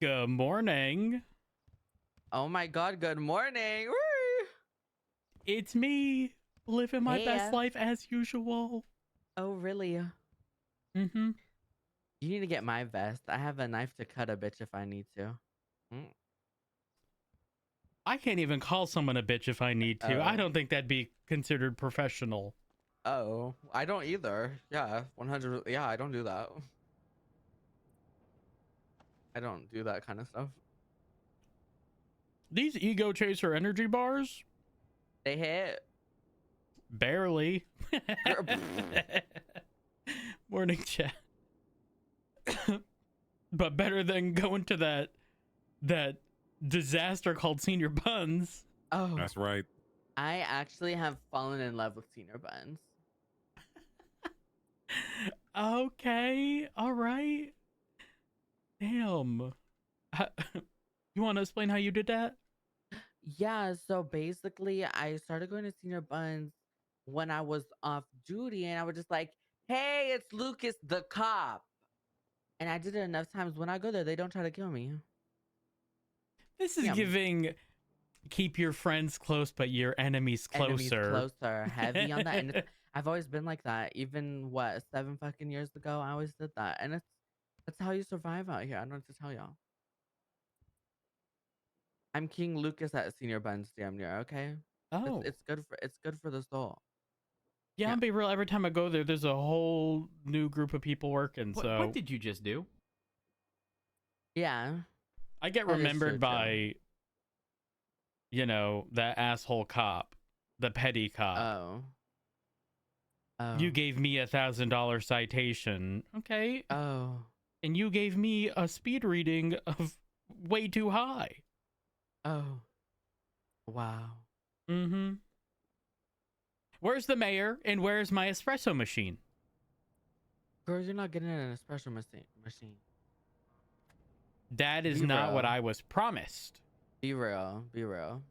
Good morning. Oh my god, good morning. Woo! It's me, living my best Hey. life as usual. Oh, really? You Mm-hmm. need to get my vest. I have a knife to cut a bitch if I need to. Mm. I can't even call someone a bitch if I need to. I Oh. don't think that'd be considered professional. Oh, I don't either. Yeah, 100. Yeah, I don't do that. I don't do that kind of stuff. These Ego Chaser energy bars? They hit. Barely. Girl, Morning chat. But better than going to that disaster called Senior Buns. Oh, That's right. I actually have fallen in love with senior buns. Okay, all right. Damn. You want to explain how you did that? Yeah, so basically, I started going to senior buns when I was off duty, and I was just like, "Hey, it's Lucas the cop." And I did it enough times. When I go there, they don't try to kill me. This is Yeah, giving keep your friends close but your enemies enemies closer. closer, heavy on that. And I've always been like that. Even what 7 fucking years ago, I always did that. And that's how you survive out here. I don't know what to tell y'all. I'm King Lucas at Senior Buns, damn near. Okay, Oh. it's good for the soul. Yeah, Yeah. I'll be real. Every time I go there, there's a whole new group of people working. What, So what did you just do? Yeah. I get That is remembered true, by, that asshole cop, the petty cop. Oh. Oh. You gave me $1,000 citation. Okay. Oh. And you gave me a speed reading of way too high. Oh. Wow. Mm-hmm. Where's the mayor and where's my espresso machine? Girl, you're not getting an espresso machine. That is Be not what real. I was promised. Be real. Be real.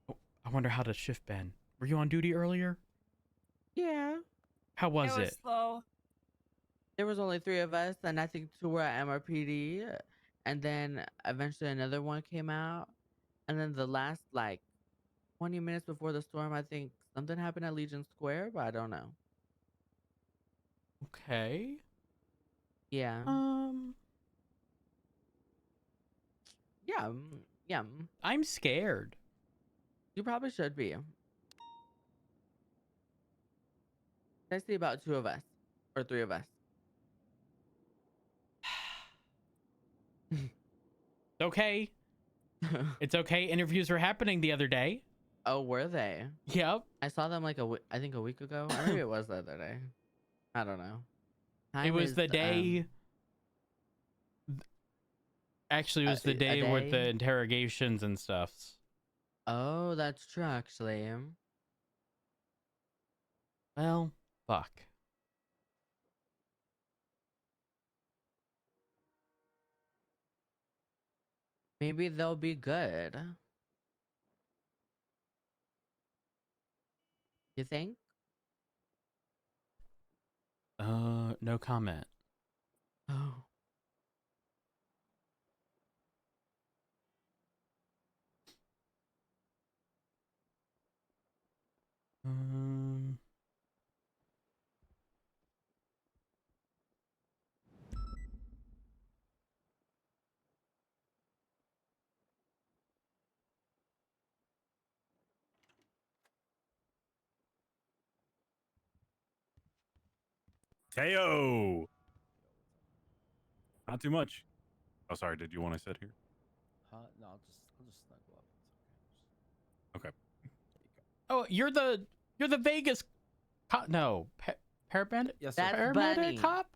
Oh, I wonder how to shift Ben. Were you on duty earlier? Yeah. How was It was it? slow. There was only 3 of us, and I think 2 were at MRPD, and then eventually another one came out, and then the last 20 minutes before the storm, I think something happened at Legion Square, but I don't know. Okay. Yeah. Yeah. Yeah. I'm scared. You probably should be. I see about 2 of us or 3 of us. Okay. It's okay. Interviews were happening the other day. Oh, were they? Yep. I saw them I think a week ago. Or maybe it was the other day. I don't know. It Time was is, the day. Actually, it was the a day with the day? interrogations and stuff. Oh, that's true, actually. Well, fuck. Maybe they'll be good. You think? No comment. Oh. Um. Teo. Not too much. Oh, sorry. Did you want to sit here? No, I'll just snuggle up. Okay. Oh, you're the Vegas cop. No, parabandit. Yes, sir. That's Paramedic Bunny. cop.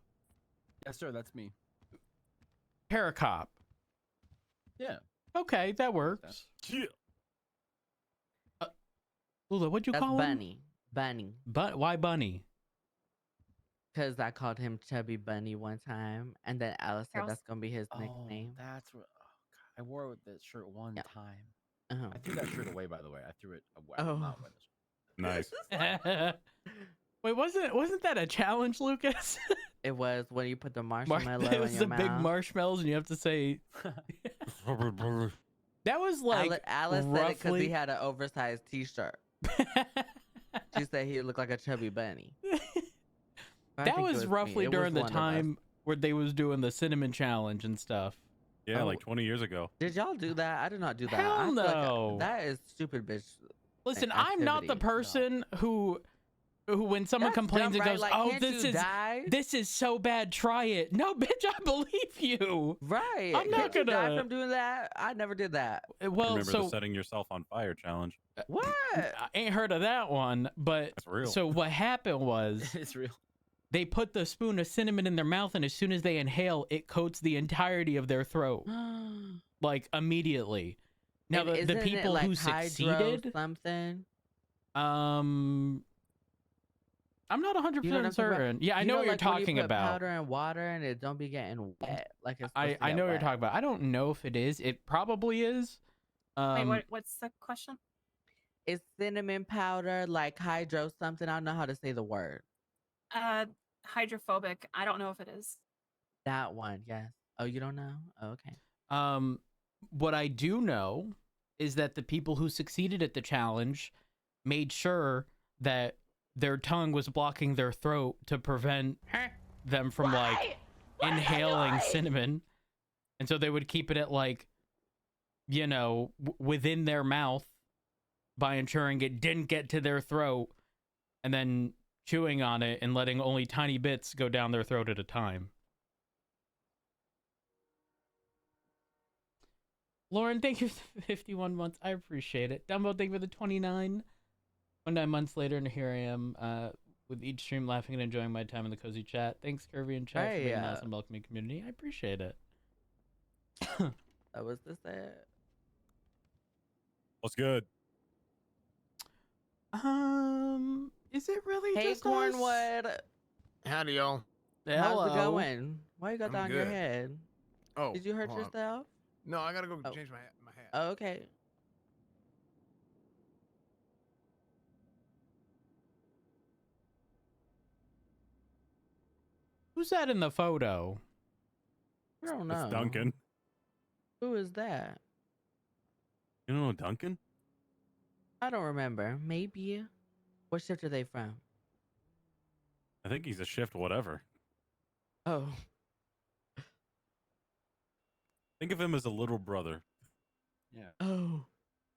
Yes, sir. That's me. Paracop. Yeah. Okay, that works. Yeah. Lula, what'd you That's call him? Bunny. Bunny. But why Bunny? Because I called him Chubby Bunny one time. And then Alice said Girls- that's going to be his Oh, nickname. that's what. Oh, God. I wore that shirt one Yeah. time. Uh-huh. I threw that shirt away, by the way. I threw it away. Oh. Not away. Nice. Wait, wasn't that a challenge, Lucas? It was when you put the Mar- marshmallow it in was your the mouth. big marshmallows, and you have to say that was like Alice said it because roughly. he had an oversized T-shirt. She said he looked like a chubby bunny. But I That think it was me. roughly It was during the one of us. time where they was doing the cinnamon challenge and stuff. Yeah, Oh. like 20 years ago. Did y'all do that? I did not do that. Hell I feel no. like that is stupid, bitch. Listen, I'm not the activity. person who when someone That's complains dumb, and right? goes, Like, "Oh, can't this you is die? this is so bad, try it." No, bitch, I believe you. Right. I'm not Can't you die gonna- from doing that. I never did that. Well, Remember the so setting yourself on fire challenge? What? I ain't heard of that one, but That's real. so what happened was It's real. they put the spoon of cinnamon in their mouth, and as soon as they inhale, it coats the entirety of their throat, like immediately. Now And the isn't it people like who hydro succeeded, something. I'm not 100% You know what I'm talking about? certain. Yeah, I You know what you're like when you talking put about. powder and water and it don't be getting wet like it's. I supposed to know get what you're wet. talking about. I don't know if it is. It probably is. Wait, what's the question? It's cinnamon powder, like hydro something. I don't know how to say the word. Hydrophobic. I don't know if it is. That one, yes. Oh, you don't know? Oh, okay. What I do know is that the people who succeeded at the challenge made sure that their tongue was blocking their throat to prevent them from like inhaling cinnamon, and so they would keep it at like, you know, within their mouth by ensuring it didn't get to their throat, and then chewing on it and letting only tiny bits go down their throat at a time. Lauren, thank you for the 51 months. I appreciate it. Dumbo, thank you for the 29. 29 months later, and here I am with each stream laughing and enjoying my time in the cozy chat. Thanks, Curvy and chat, for being an awesome welcoming community. I appreciate it. That was the set. What's good? Is it really Hey, just us? Cornwood. Howdy, y'all. How's it Hello. going? Why you got I'm that on your good. head? Oh, Did you hurt hold on. yourself? No, I gotta go Oh. change my hat. Oh, okay. Who's that in the photo? I don't know. It's Duncan. Who is that? You don't know Duncan? I don't remember. Maybe. What shift are they from? I think he's a shift whatever. Oh. Think of him as a little brother. Yeah. Oh.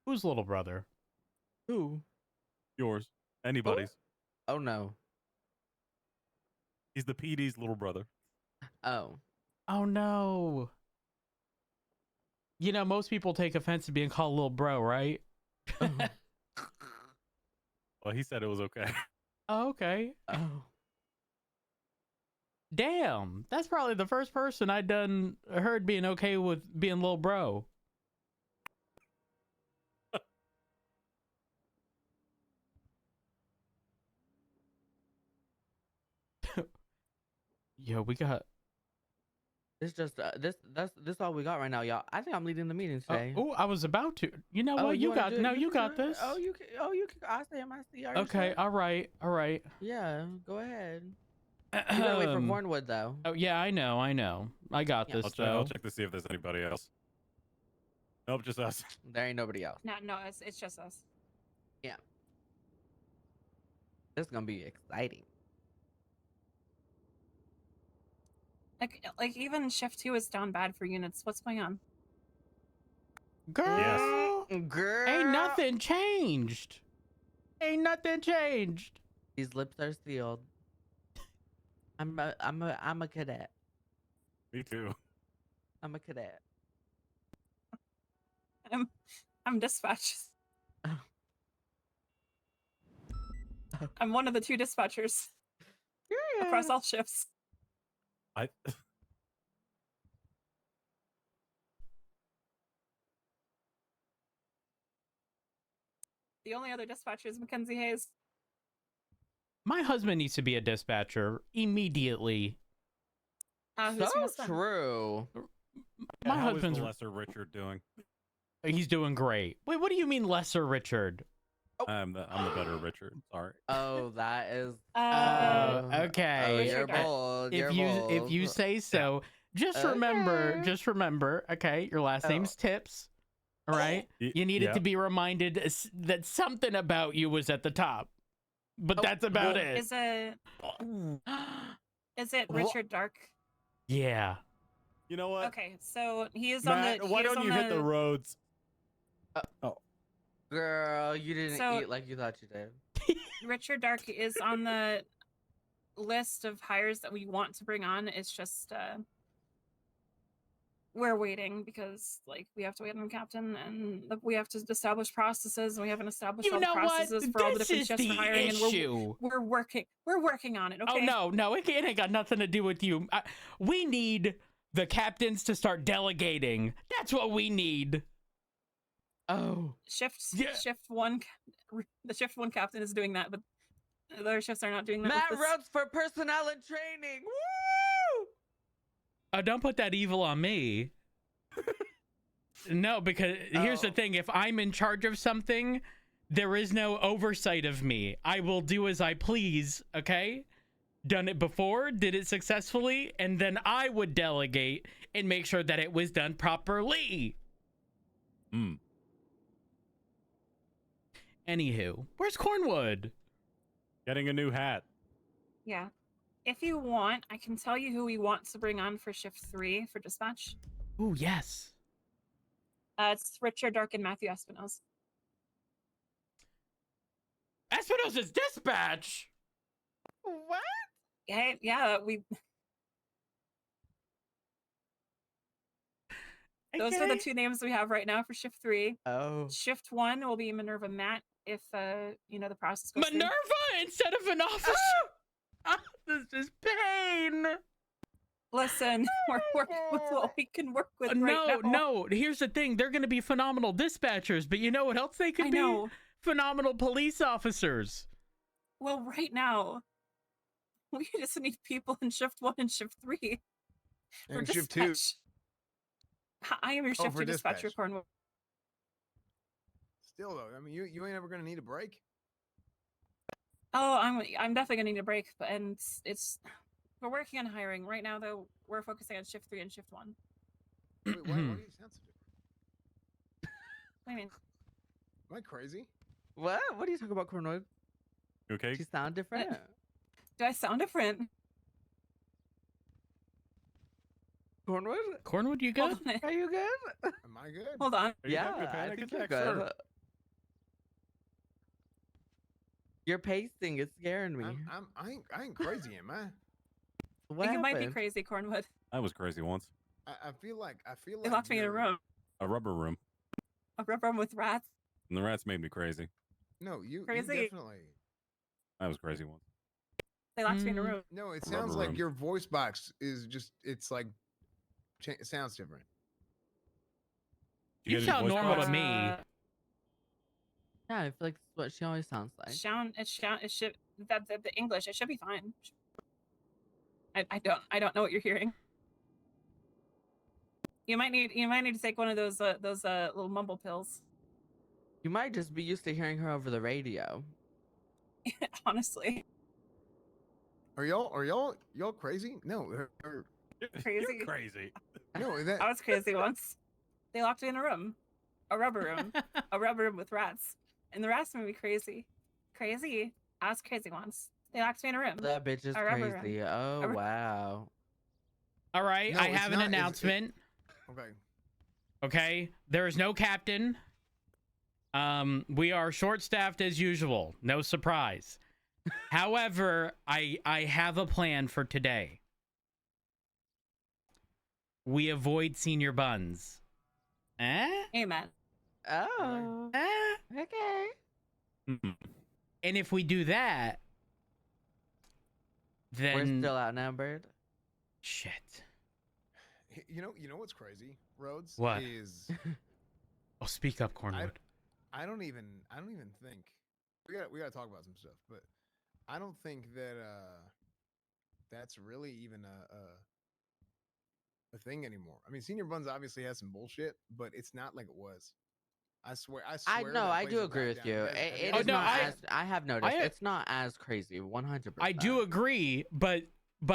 Who's little brother? Who? Yours. Anybody's. Oh no. He's the PD's little brother. Oh. Oh no. You know, most people take offense to being called little bro, right? Well, he said it was okay. Oh, okay. Oh. Damn. That's probably the first person I heard being okay with being little bro. Yo, we got. It's just this all we got right now, y'all. I think I'm leading the meeting today. Oh, I was about to. You know Oh, what? You wanna got. do it? No, You you can got do it? this. Oh, you can. Oh, you can. I say my C. Okay. All right. All right. Yeah. Go ahead. You gotta wait for Cornwood though. Oh yeah, I know. I got Yeah. this I'll though. check to see if there's anybody else. Nope, just us. There ain't nobody else. No, it's just us. This is gonna be exciting. Like even shift 2 is down bad for units. What's going on? Girl, Girl. ain't nothing changed. Ain't nothing changed. These lips are sealed. I'm a cadet. Me too. I'm a cadet. I'm dispatch. Oh. Oh. I'm one of the 2 dispatchers across all shifts. I The only other dispatcher is Mackenzie Hayes. My husband needs to be a dispatcher immediately. Who's your So husband? true. My how is husband's the lesser Richard doing? he's doing great. Wait, what do you mean lesser Richard? I'm the better Richard. Sorry. Oh, that is. Okay. Oh, you're Richard Dark. bold. If You're you bold. say so, just remember, okay, your last Oh. name's Tips. All right? You needed Yeah. to be reminded that something about you was at the top. But Oh, that's about well, it. Is it Wha- Richard Dark? Yeah. You know what? Okay, so he is Matt, on the. why he is don't on you hit the roads? Girl, you didn't So- eat like you thought you did. Richard Dark is on the list of hires that we want to bring on. It's just we're waiting because like we have to wait on the captain and we have to establish processes and we haven't established You all the know what? processes for all the This different is shifts for the hiring issue. and we're working on it. Okay. Oh no, it ain't got nothing to do with you. We need the captains to start delegating. That's what we need. Oh. Shift one. The shift one captain is doing that, but the other shifts are not doing that. Matt with this. Rhodes for personnel and training. Woo! Oh, don't put that evil on me. No, because here's the Oh. thing. If I'm in charge of something, there is no oversight of me. I will do as I please, okay? Done it before, did it successfully, and then I would delegate and make sure that it was done properly. Hmm. Anywho, where's Cornwood? Getting a new hat. Yeah. If you want, I can tell you who we want to bring on for shift 3 for dispatch. Ooh, yes. It's Richard Dark and Matthew Espinosa. Espinosa's dispatch. What? Yeah, those are the Okay. two names we have right now for shift 3. Oh. Shift 1 will be Minerva Matt if the process goes through. Minerva instead of an officer. Ah, this is pain. Listen, we're working with what we can work with right now. No. Here's the thing. They're going to be phenomenal dispatchers, but you know what else they could I be? know. Phenomenal police officers. Well, right now, we just need people in shift 1 and shift 3 for And shift dispatch. 2. I am your Oh, shift for 2 dispatcher, dispatch. Cornwall. Still though, I mean, you ain't ever gonna need a break. Oh, I'm definitely gonna need a break, but we're working on hiring right now. Though we're focusing on shift 3 and shift 1. Wait, why do you sound so different? What do you mean? Am I crazy? What? What are you talking about, Cornwood? You okay? You sound different. Do I sound different? Cornwood? Cornwood, you Hold good? on. Are you good? Am I good? Hold on. Are you Yeah, having a I panic think you're attack, good. sir? Your pacing is scaring me. I ain't crazy, am I? What You might be happened? crazy, Cornwood. I was crazy once. I feel like They locked me in a you're- room. A rubber room. A room with rats. And the rats made me crazy. No, you Crazy. definitely. I was crazy once. They locked me in a room. No, it Rubber sounds like room. your voice box is just. It's like. It sounds different. You get a sound voice normal box? to me. Yeah, I feel like that's what she always sounds like. It should the English. It should be fine. I don't know what you're hearing. You might need to take one of those little mumble pills. You might just be used to hearing her over the radio. Honestly, Are y'all crazy? No, Crazy. You're crazy. no. That I was crazy once. They locked me in a room, a rubber room with rats, and the rats made me crazy. Crazy. I was crazy once. They locked me in a room. That bitch is A rubber room. crazy. Oh, A ru- wow. All right, No, I it's have an not- it's- announcement. okay. Okay, there is no captain. We are short-staffed as usual. No surprise. However, I have a plan for today. We avoid senior buns. Amen. Oh. Okay. Mhm. And if we do that, We're then still outnumbered. shit. You know what's crazy, Rhodes? What? Is Oh, speak up, Cornwood. I don't even think we gotta talk about some stuff, but I don't think that that's really even a thing anymore. I mean, Senior Buns obviously has some bullshit, but it's not like it was. I swear. I I swear. know. that I place do will agree back with down. you. guys- have you It Oh, guys is no, not noticed- as I have noticed. I- It's not as crazy. 100%. I do agree, but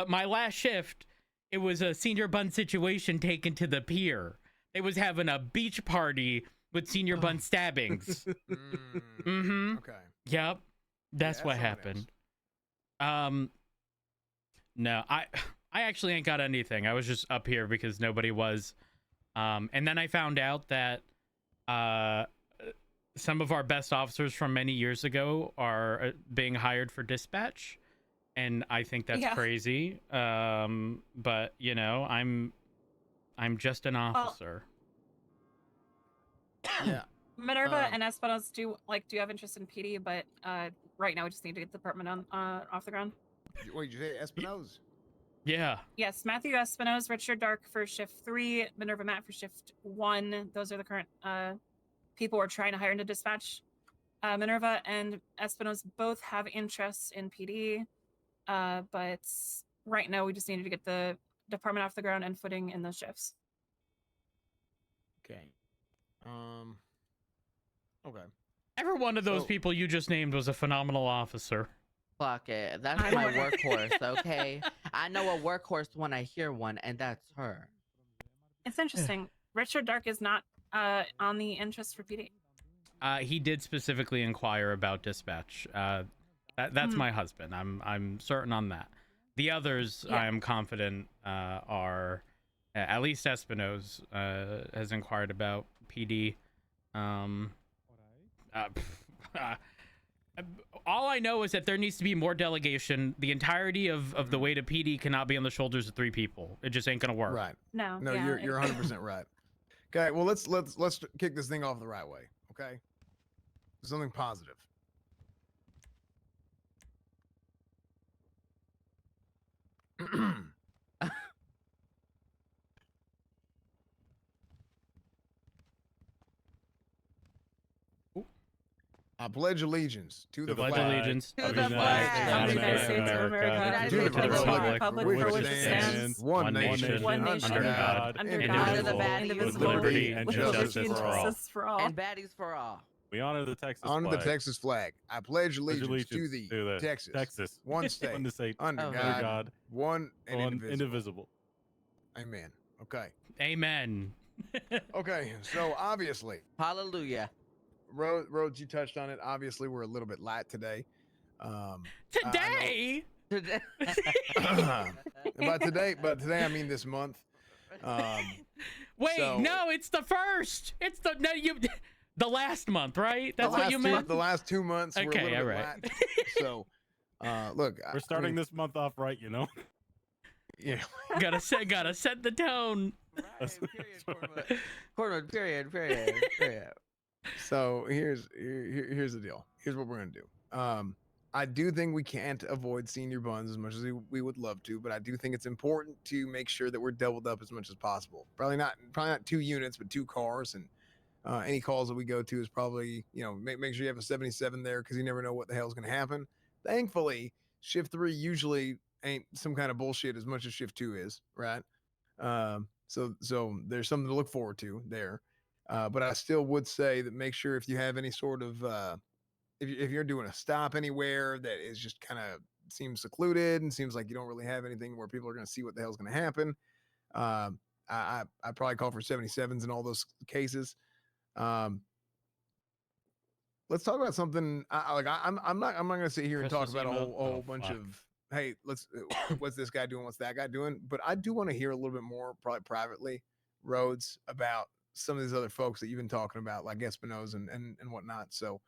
my last shift, it was a senior bun situation taken to the pier. They was having a beach party with senior bun stabbings. Mm, Mm-hmm. okay. Yep. That's that's what something happened. No, I actually ain't got anything. I was just up here because nobody was. And then I found out that some of our best officers from many years ago are being hired for dispatch, and I think that's Yeah. crazy. But you know, I'm just an officer. Yeah. Minerva Um, and Espino's do have interest in PD, but right now we just need to get the department on off the ground. Wait, you say Espinosa? Yeah. Yes, Matthew Espino's, Richard Dark for shift 3, Minerva Matt for shift 1. Those are the current people we're trying to hire into dispatch. Minerva and Espino's both have interests in PD, but right now we just needed to get the department off the ground and footing in those shifts. Okay. Okay. Every one of those So- people you just named was a phenomenal officer. Fuck it. That's I my know. workhorse. Okay. I know a workhorse when I hear one, and that's her. It's interesting. Richard Dark is not on the interest for PD. He did specifically inquire about dispatch. That's Hmm. my husband. I'm certain on that. The others, Yeah. I am confident, are at least Espino's has inquired about PD. All I know is that there needs to be more delegation. The entirety of the weight of PD cannot be on the shoulders of 3 people. It just ain't gonna work. Right. No, No, yeah, you're 100% right. Okay. Well, let's kick this thing off the right way. Okay. Something positive. I pledge allegiance to the Pledge flag allegiance To of the flag of the United States of America, United to the States of republic America, for which it stands, one nation, one nation, under God, under indivisible, God, with indivisible, liberty and with justice liberty and for all. justice for all. And baddies for all. We honor the Texas under flag. the Texas flag. I pledge Pledge allegiance to the Texas, Texas. one state, One state. under Oh, God, God. one and One indivisible. indivisible. Amen. Okay. Amen. Okay. So obviously, Hallelujah. Rhodes, you touched on it. Obviously, we're a little bit light today. Today. Today. But today I mean this month. Wait, so- no, it's the first. It's the last month, right? That's what you meant. The last 2 months. We're a Okay, little bit alright. light. So, look, We're starting this month off right, you know? Yeah. gotta set the tone. Cornwood, period. So here's the deal. Here's what we're gonna do. I do think we can't avoid senior buns as much as we would love to, but I do think it's important to make sure that we're doubled up as much as possible. Probably not 2 units, but 2 cars. And any calls that we go to is probably, make sure you have a 77 there, because you never know what the hell's gonna happen. Thankfully, shift 3 usually ain't some kind of bullshit as much as shift 2 is, right? So there's something to look forward to there. But I still would say that make sure if you have any sort of if you're doing a stop anywhere that is just kind of seems secluded and seems like you don't really have anything where people are going to see what the hell's going to happen, I probably call for 77s in all those cases. Let's talk about something. I'm not going to sit here and talk Christmas about a emo? whole Oh, bunch fuck. of, hey, let's what's this guy doing, what's that guy doing, but I do want to hear a little bit more, probably privately, Rhodes, about some of these other folks that you've been talking about, like Espinosa and whatnot. So,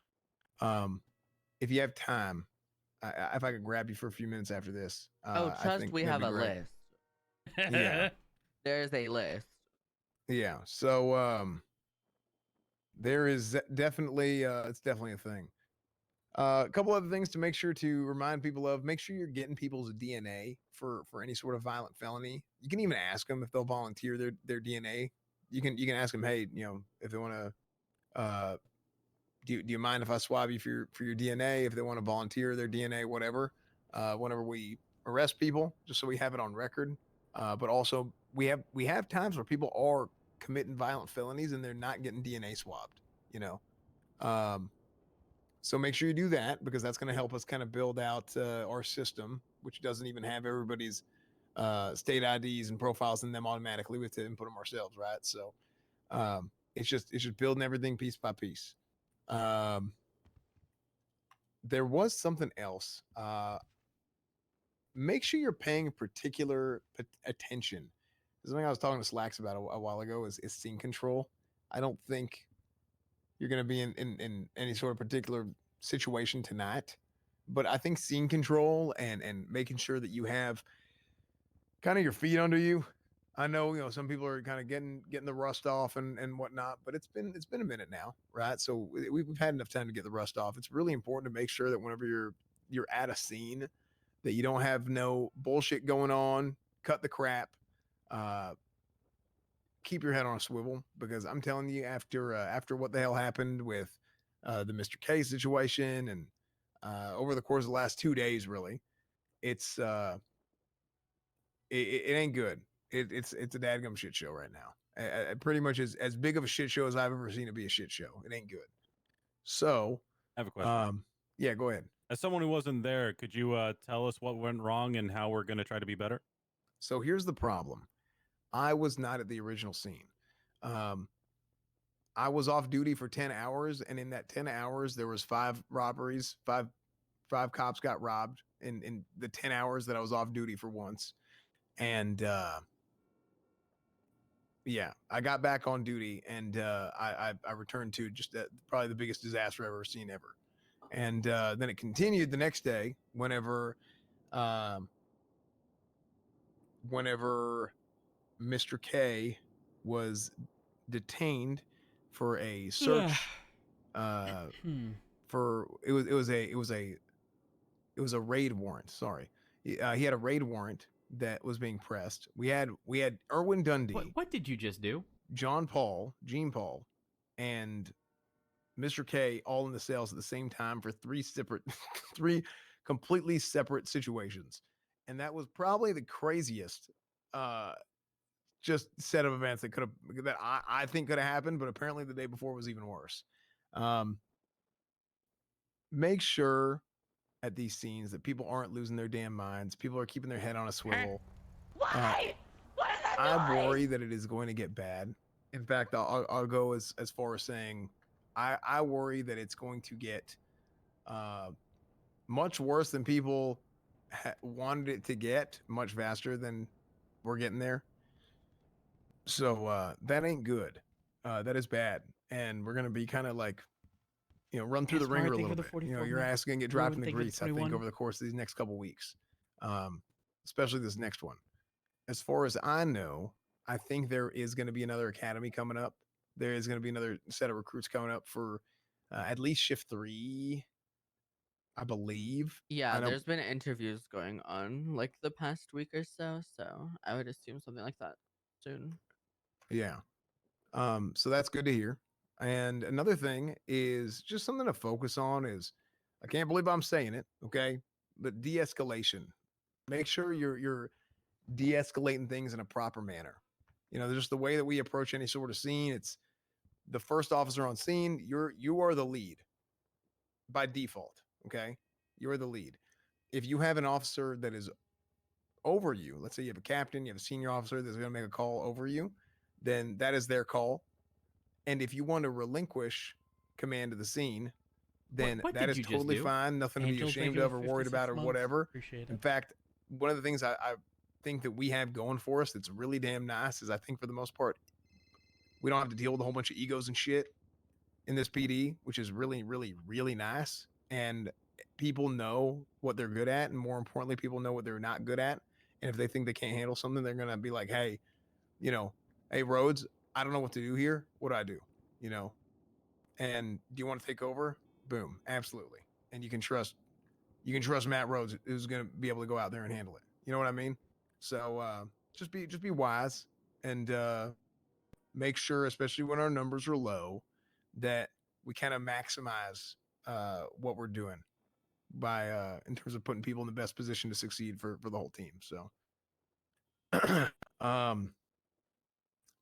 if you have time, if I could grab you for a few minutes after this. Oh, I trust think we that'd have be a great. list. Yeah. There's a list. Yeah. So, there is definitely, it's definitely a thing. A couple other things to make sure to remind people of: make sure you're getting people's DNA for any sort of violent felony. You can even ask them if they'll volunteer their DNA. You can ask them, hey, if they want to, do you mind if I swab you for your DNA? If they want to volunteer their DNA, whatever. Whenever we arrest people, just so we have it on record. But also we have times where people are committing violent felonies and they're not getting DNA swabbed. you know. So make sure you do that because that's going to help us kind of build out our system, which doesn't even have everybody's state IDs and profiles in them automatically. We have to input them ourselves, right? So it's just building everything piece by piece. There was something else. Make sure you're paying particular attention. Something I was talking to Slacks about a while ago is scene control. I don't think you're going to be in any sort of particular situation tonight, but I think scene control and making sure that you have kind of your feet under you. I know, some people are kind of getting the rust off and whatnot, but it's been a minute now, right? So we've had enough time to get the rust off. It's really important to make sure that whenever you're at a scene, that you don't have no bullshit going on. Cut the crap. Keep your head on a swivel, because I'm telling you, after what the hell happened with the Mr. K situation and over the course of the last 2 days, really, it's it ain't good. It's a dadgum shit show right now. Pretty much as big of a shit show as I've ever seen it be a shit show. It ain't good. So, I have a question. yeah, go ahead. As someone who wasn't there, could you tell us what went wrong and how we're going to try to be better? So here's the problem. I was not at the original scene. I was off duty for 10 hours, and in that 10 hours, there was 5 robberies. Five cops got robbed in the 10 hours that I was off duty for once. And yeah, I got back on duty, and I returned to just probably the biggest disaster I've ever seen ever. And then it continued the next day whenever Mr. K was detained for a search for it was a raid warrant. Sorry. He had a raid warrant that was being pressed. We had Erwin Dundee, What did you just do? Gene Paul, and Mr. K all in the cells at the same time for 3 completely separate situations. And that was probably the craziest just set of events that I think could have happened, but apparently the day before was even worse. Make sure at these scenes that people aren't losing their damn minds. People are keeping their head on a swivel. Why? What is that I noise? worry that it is going to get bad. In fact, I'll go as far as saying I worry that it's going to get much worse than people wanted it to get, much faster than we're getting there. So that ain't good. That is bad. And we're going to be kind of like, run through the Asmar, ringer a thank you little for the bit. 44 Your months. ass going to get dropped in Ruben, the thank you for the grease, I think, 21. over the course of these next couple weeks, especially this next one. As far as I know, I think there is going to be another academy coming up. There is going to be another set of recruits coming up for at least shift 3, I believe. Yeah, I know, there's been interviews going on like the past week or so, so I would assume something like that soon. yeah. So that's good to hear. And another thing is just something to focus on is, I can't believe I'm saying it, okay? But de-escalation. Make sure you're de-escalating things in a proper manner. Just the way that we approach any sort of scene, it's the first officer on scene, you are the lead by default, okay? You're the lead. If you have an officer that is over you, let's say you have a captain, you have a senior officer that's going to make a call over you, then that is their call. And if you want to relinquish command of the scene, then What that did is you just totally do? fine. Nothing to be Angel, thank ashamed you of for or worried 56 about or months. whatever. Appreciate In it. fact, one of the things I think that we have going for us that's really damn nice is, I think for the most part, we don't have to deal with a whole bunch of egos and shit in this PD, which is really, really, really nice. And people know what they're good at. And more importantly, people know what they're not good at. And if they think they can't handle something, they're going to be like, hey, hey, Rhodes, I don't know what to do here. What do I do? And do you want to take over? Boom. Absolutely. And you can trust Matt Rhodes, who's going to be able to go out there and handle it. You know what I mean? So just be wise and make sure, especially when our numbers are low, that we kind of maximize what we're doing by in terms of putting people in the best position to succeed for the whole team. So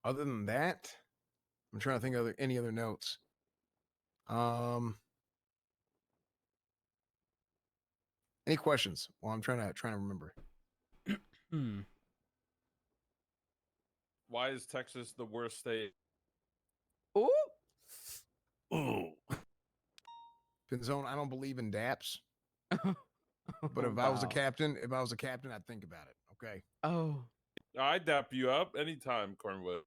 other than that, I'm trying to think of any other notes. Any questions? Well, I'm trying to remember. Hmm. Why is Texas the worst state? Ooh. Ooh. Pinzone, I don't believe in DAPS, but if Wow. I was a captain, I'd think about it. Okay. Oh. I dap you up anytime, Cornwood.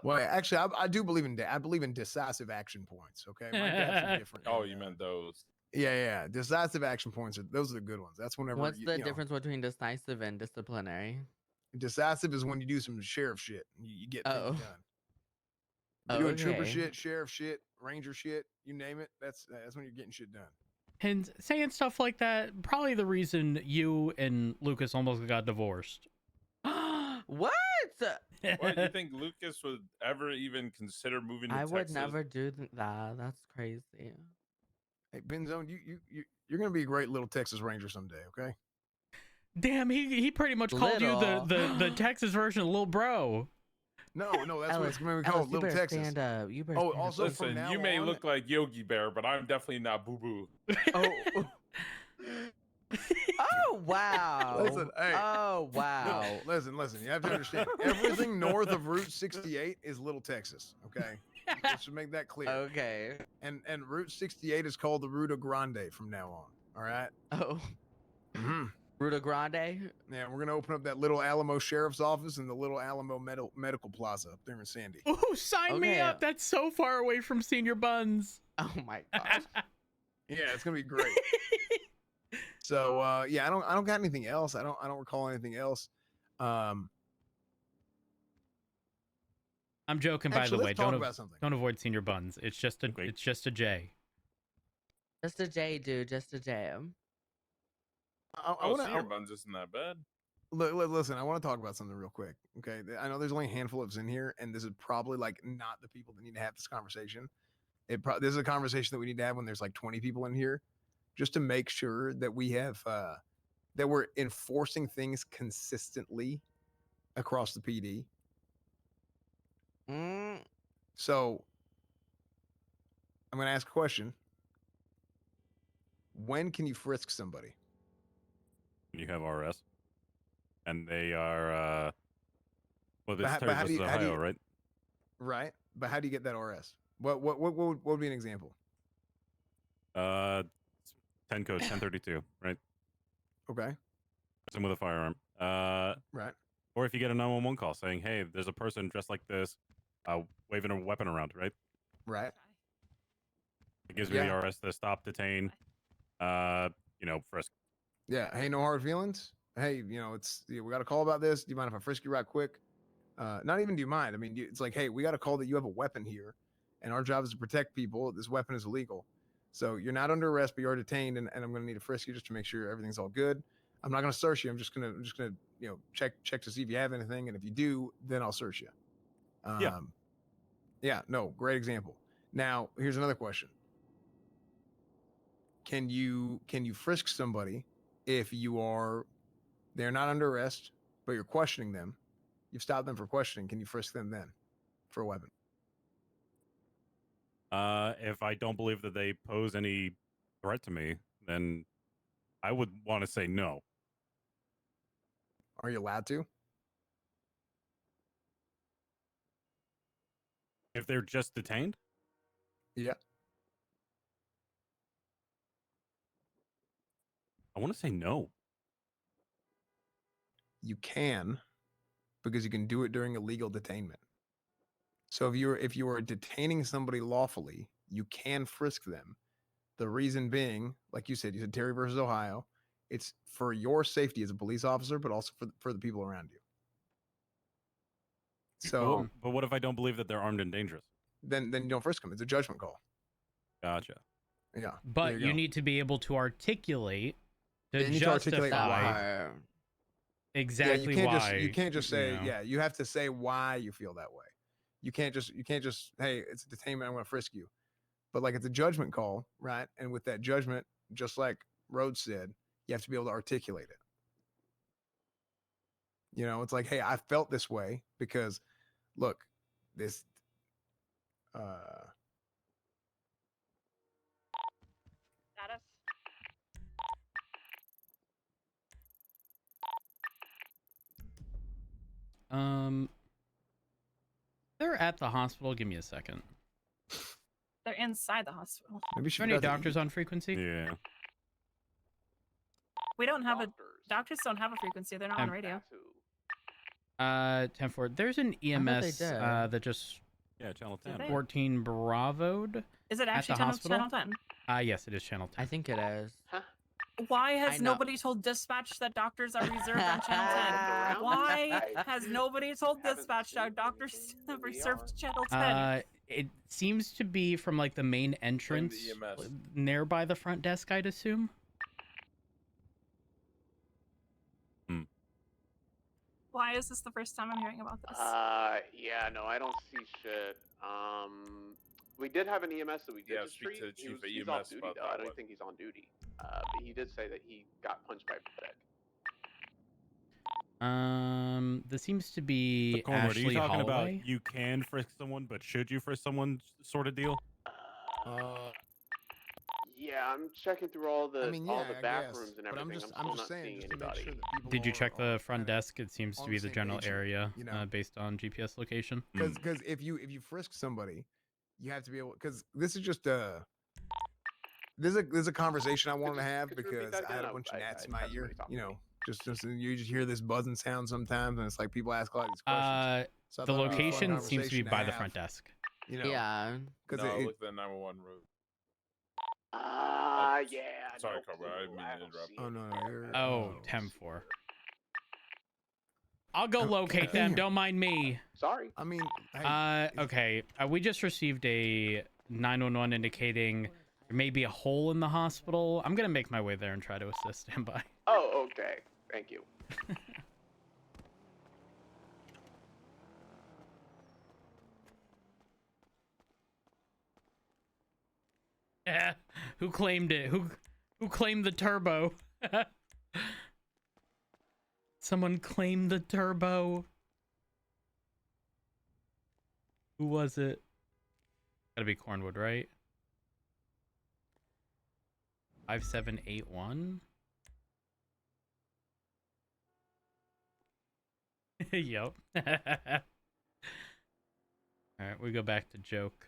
Well, actually, I do believe in I believe in decisive action points. Okay, my DAPS are different. Oh, than, you meant those. Yeah. Decisive action points those are the good ones. That's whenever. What's the you know, difference between decisive and disciplinary? Decisive is when you do some sheriff shit. You get things Oh. done. You're doing trooper Okay. shit, sheriff shit, ranger shit, you name it. That's when you're getting shit done. And saying stuff like that, probably the reason you and Lucas almost got divorced. What? What, you think Lucas would ever even consider moving to I Texas? would never do that. That's crazy. Hey, Benzone, you're gonna be a great little Texas Ranger someday. Okay. Damn, he pretty much called you Little. the Texas version of Lil Bro. No, that's what Ellis, it's gonna be Ellis, called, you Little better Texas. stand up. You better Oh, stand also up. from Listen, now you may on- look like Yogi Bear, but I'm definitely not Boo Boo. Oh. Oh wow. Listen, hey. Oh wow. No, listen. You have to understand. Everything north of Route 68 is Little Texas. Okay. Let's just make that clear. Okay. And Route 68 is called the Ruta Grande from now on. All right. Oh. Mm-hmm. Ruta Grande. Yeah, we're gonna open up that Little Alamo Sheriff's Office and the Little Alamo Medical Plaza up there in Sandy. Ooh, sign me Okay. up. That's so far away from Senior Buns. Oh my gosh. Yeah, it's gonna be great. So yeah, I don't got anything else. I don't recall anything else. I'm joking, by Actually, the way. let's talk about something. Don't avoid Senior Buns. It's just a Okay. it's just a J. Just a J, dude. Just a J. I Oh, want Senior to Buns isn't that bad. listen. I want to talk about something real quick. Okay, I know there's only a handful of us in here, and this is probably like not the people that need to have this conversation. This is a conversation that we need to have when there's like 20 people in here, just to make sure that we have that we're enforcing things consistently across the PD. Mm. So I'm going to ask a question. When can you frisk somebody? You have RS, and they are well, But this how- Terry but how do versus you- how do Ohio, you- right? Right? But how do you get that RS? What would be an example? 10 code 1032, right? Okay. Person with a firearm. Right. Or if you get a 911 call saying, "Hey, there's a person dressed like this, waving a weapon around," right? Right. It gives me the RS to stop, detain, frisk. Yeah. Hey, no hard feelings. Hey, we got a call about this. Do you mind if I frisk you right quick? Not even do you mind. I mean, it's like, hey, we got a call that you have a weapon here, and our job is to protect people. This weapon is illegal. So you're not under arrest, but you're detained, and I'm going to need to frisk you just to make sure everything's all good. I'm not going to search you. I'm just gonna check to see if you have anything, and if you do, then I'll search you. Yeah. No, great example. Now, here's another question. Can you frisk somebody if they're not under arrest, but you're questioning them? You've stopped them for questioning. Can you frisk them then for a weapon? If I don't believe that they pose any threat to me, then I would want to say no. Are you allowed to? If they're just detained, Yeah. I want to say no. You can, because you can do it during illegal detainment. So if you are detaining somebody lawfully, you can frisk them. The reason being, like you said Terry versus Ohio. It's for your safety as a police officer, but also for the people around you. So But what if I don't believe that they're armed and dangerous? then you don't frisk them. It's a judgment call. Gotcha. Yeah. But there you go. need to be able to articulate to You need to articulate justify why. exactly you why. can't just say know. yeah. You have to say why you feel that way. You can't just hey, it's a detainment. I'm going to frisk you. But like it's a judgment call, right? And with that judgment, just like Rhodes said, you have to be able to articulate it. It's like, hey, I felt this way because, look, this. They're at the hospital. Give me a second. They're inside the hospital. Maybe Are she there any forgot to doctors eat. on frequency? Yeah. We don't have doctors don't have a frequency. They're not on radio. 10-4. There's an they EMS did. that just Yeah, Channel Do 10. they? 14 Bravo'd. Is it actually the hospital? channel 10? Yes, it is channel 10. I think it is. Why has I know. nobody told dispatch that doctors are reserved on channel 10? Why has nobody told dispatch that doctors are reserved channel 10? It seems to be from like the main entrance EMS. nearby the front desk, I'd assume. Why is this the first time I'm hearing about this? Yeah, no, I don't see shit. We did have an EMS that we did Yeah, just speak treat. to the chief of He's off EMS duty about though. that I don't one. think he's on duty. But he did say that he got punched by a This seems to be So, Cornwood, are Ashley you talking Holloway. about you can frisk someone, but should you frisk someone sort of deal? Yeah, I'm checking through all the I mean, yeah, all the I back guess. rooms and But everything. I'm still just not saying, seeing just to make anybody. sure that people Did you check are the front kinda desk? It seems on to be the the same general page here, area, you know? based on GPS location. Because if you frisk somebody, you have to be able. Because this is just there's a conversation I wanted to have could you repeat because that I had a again? bunch of I gnats in my had ear. somebody talking You to me. know, just you just hear this buzzing sound sometimes, and it's like people ask a lot of these questions. So I The thought it'd be a fun location seems to be conversation by the have, front desk. You know, Yeah. because No, it, look at the 911 road. Yeah. Sorry, no Cobra, I didn't clue. mean to don't interrupt. see Oh, no, anybody. you're- Oh, Oh, 10-4. I'll go Oh, locate them. damn. Don't mind me. Sorry. I mean, hey, Okay. We just received a 911 indicating there may be a hole in the hospital. I'm gonna make my way there and try to assist. Stand by. Oh, okay. Thank you. Yeah. Who claimed it? Who claimed the turbo? Someone claimed the turbo. Who was it? Gotta be Cornwood, right? 5781. Yep. All right, we go back to joke.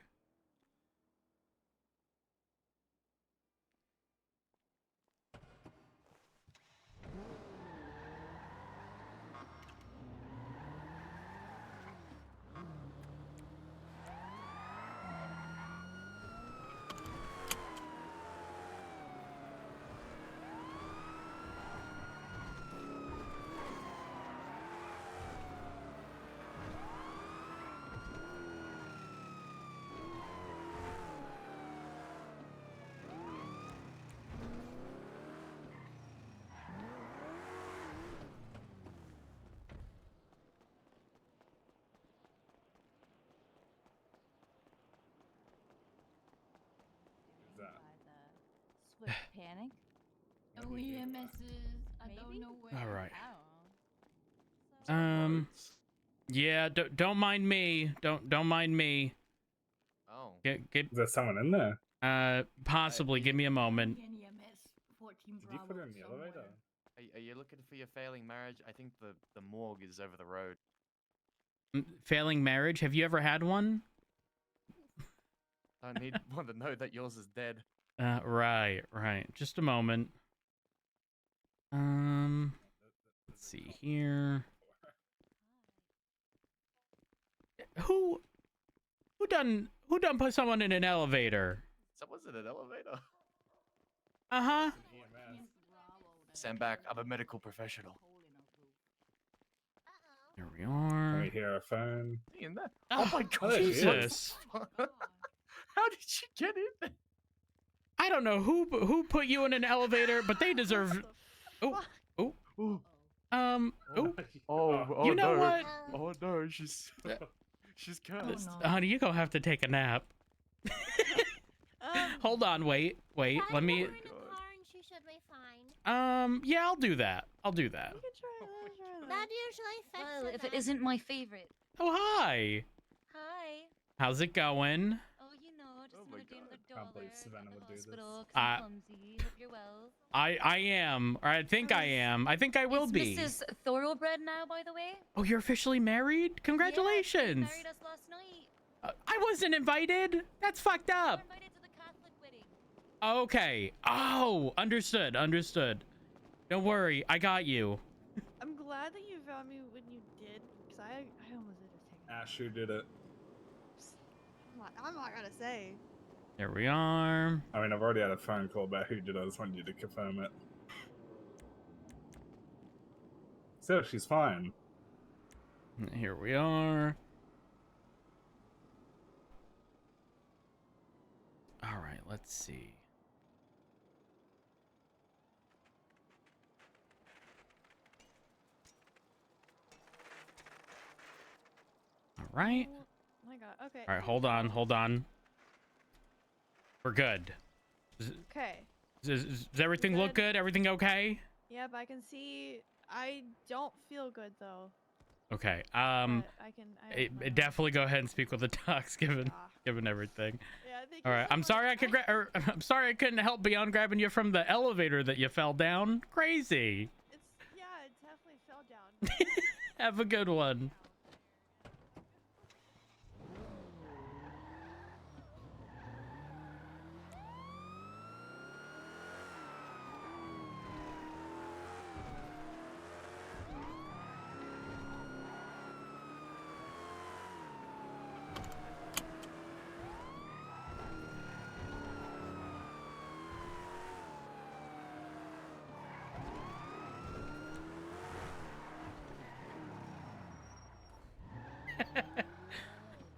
Swift panic. Oh, EMSs. I don't know where. All right. Yeah, don't mind me. Don't mind me. Oh. Get Is there someone in there? possibly give me a moment. EMS 14 Did you Bravo put it in the somewhere. elevator? Are you looking for your failing marriage? I think the morgue is over the road. Failing marriage? Have you ever had one? I need one to know that yours is dead. Right. Just a moment. Let's see here. Who done put someone in an elevator? Someone's in an elevator. Uh-huh. Stand back. I'm a medical professional. There we are. I hear a phone. In there. Oh, my god, there she is. Jesus. How did you get in there? I don't know who put you in an elevator, but they deserve. Oh. Oh, You know no. what? Oh no, she's cursed. Honey, you gonna have to take a nap. Hold on, wait. Let me. She should be fine. Yeah, I'll do that. That usually fixes if it isn't my favorite. Oh, hi. Hi. How's it going? Oh, you know, just Oh my another day, another Can't believe Savannah would do this. Hospital 'cause I'm clumsy. Hope you're well. I am, or I think I am. I think I will It's be. Mrs. Thoroughbred now, by the way. Oh, you're officially married? Congratulations. Yeah, she married us last night. I wasn't invited. That's fucked up. We're invited to the Catholic wedding. Okay. Oh, understood. Understood. Don't worry. I got you. I'm glad that you found me when you did, because I almost did just take Ash, who did it? I'm not gonna say. There we are. I mean, I've already had a phone call about who did it. I just wanted you to confirm it. So, she's fine. Here we are. All right, let's see. All right. Oh my god. Okay. All right, hold on. We're good. Okay. Does everything look good? Everything okay? Yep, I can see. I don't feel good though. Okay. But I Definitely go ahead and speak with the docs, given everything. Yeah, thank All you right. so I'm much. sorry I'm sorry I couldn't help beyond grabbing you from the elevator that you fell down. Crazy. Yeah, it definitely fell down. Have a good one.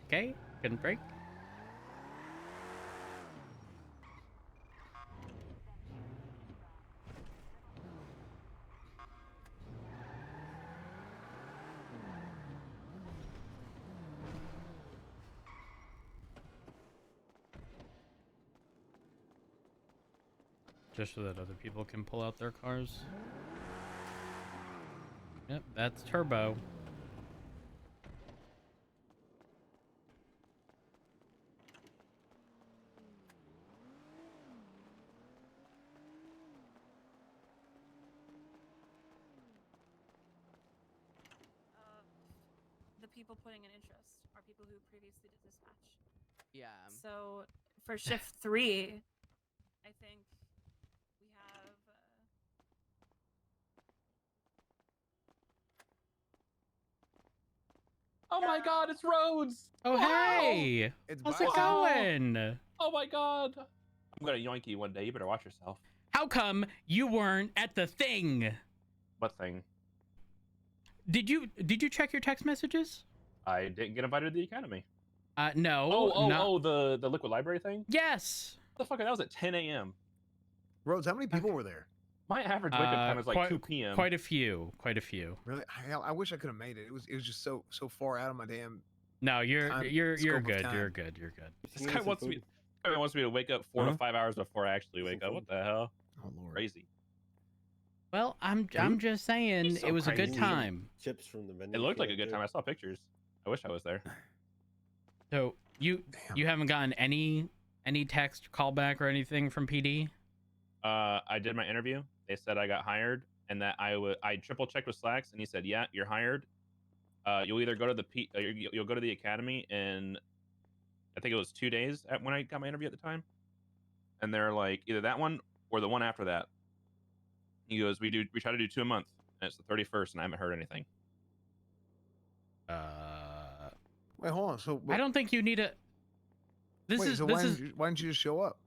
Okay, couldn't break. Just so that other people can pull out their cars. Yep, that's Turbo. The people putting in interest are people who previously did dispatch. Yeah. So for shift 3, I think we have. Oh my god, it's Rhodes! Oh, hey! It's How's it going? Oh my god! I'm gonna yoink you one day. You better watch yourself. How come you weren't at the thing? What thing? Did you check your text messages? I didn't get invited to the academy. No. The liquid library thing? Yes. What the fuck? That was at 10 a.m. Rhodes, how many people were there? My average wake up time is like 2 p.m. Quite a few. Really? I wish I could have made it. It was just so far out of my damn. No, you're scope of good. time. You're good. This guy wants me to wake up 4 to 5 hours before I actually wake up. What the hell? Oh lord. Crazy. Well, I'm just saying so it was a good crazy. time. Chips from the vending. It looked like a machine good time. I saw pictures. I wish I was there. So you haven't gotten any text, callback, or anything from PD? I did my interview. They said I got hired, and that I triple checked with Slacks, and he said, "Yeah, you're hired. You'll either go to you'll go to the academy in, I think it was 2 days when I got my interview at the time, and they're like either that one or the one after that." He goes, "We try to do 2 a month, and it's the 31st, and I haven't heard anything." Wait, hold on. So I don't think you need a. why didn't you just show up?